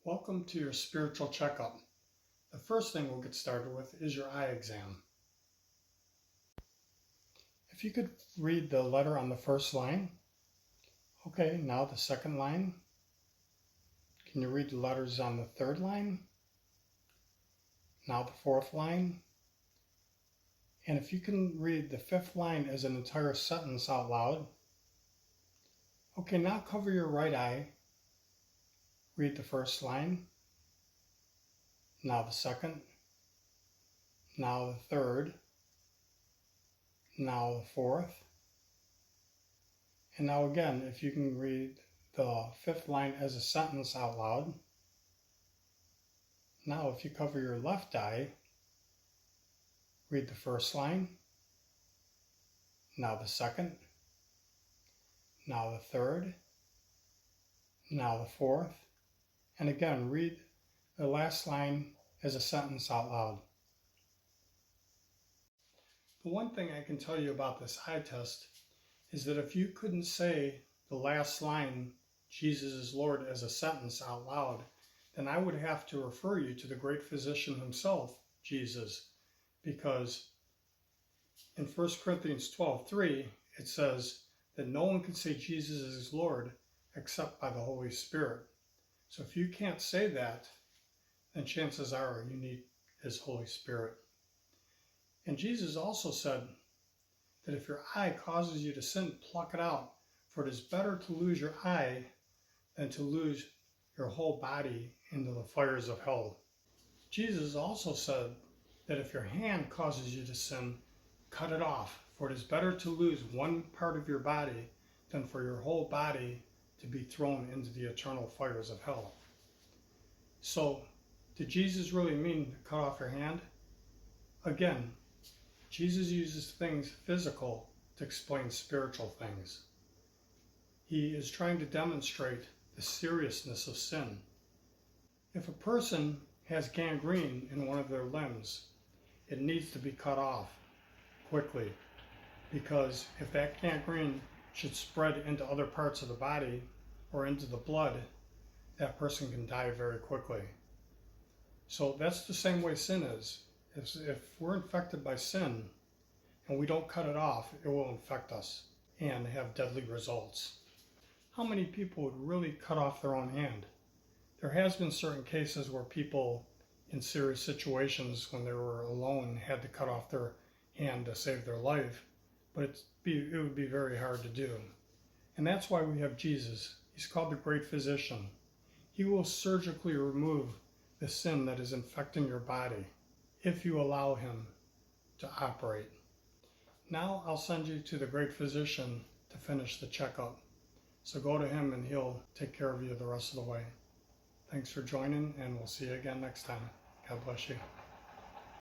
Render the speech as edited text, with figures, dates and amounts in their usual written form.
Welcome to your spiritual checkup. The first thing we'll get started with is your eye exam. If you could read the letter on the first line. Okay, now the second line. Can you read the letters on the third line? Now the fourth line. And if you can read the fifth line as an entire sentence out loud. Okay, now cover your right eye. Read the first line. Now the second. Now the third. Now the fourth. And now again, if you can read the fifth line as a sentence out loud. Now if you cover your left eye, read the first line. Now the second. Now the third. Now the fourth. And again, read the last line as a sentence out loud. The one thing I can tell you about this eye test is that if you couldn't say the last line, Jesus is Lord, as a sentence out loud, then I would have to refer you to the great physician himself, Jesus, because in 1 Corinthians 12:3, it says that no one can say Jesus is Lord except by the Holy Spirit. So if you can't say that, then chances are you need His Holy Spirit. And Jesus also said that if your eye causes you to sin, pluck it out, for it is better to lose your eye than to lose your whole body into the fires of hell. Jesus also said that if your hand causes you to sin, cut it off, for it is better to lose one part of your body than for your whole body to be thrown into the eternal fires of hell. So, did Jesus really mean to cut off your hand? Again, Jesus uses things physical to explain spiritual things. He is trying to demonstrate the seriousness of sin. If a person has gangrene in one of their limbs, it needs to be cut off quickly, because if that gangrene should spread into other parts of the body or into the blood, that person can die very quickly. So that's the same way sin is. If we're infected by sin and we don't cut it off, it will infect us and have deadly results. How many people would really cut off their own hand? There has been certain cases where people in serious situations when they were alone had to cut off their hand to save their life, but it would be very hard to do. And that's why we have Jesus. He's called the great physician. He will surgically remove the sin that is infecting your body if you allow Him to operate. Now I'll send you to the great physician to finish the checkup. So go to Him and He'll take care of you the rest of the way. Thanks for joining, and we'll see you again next time. God bless you.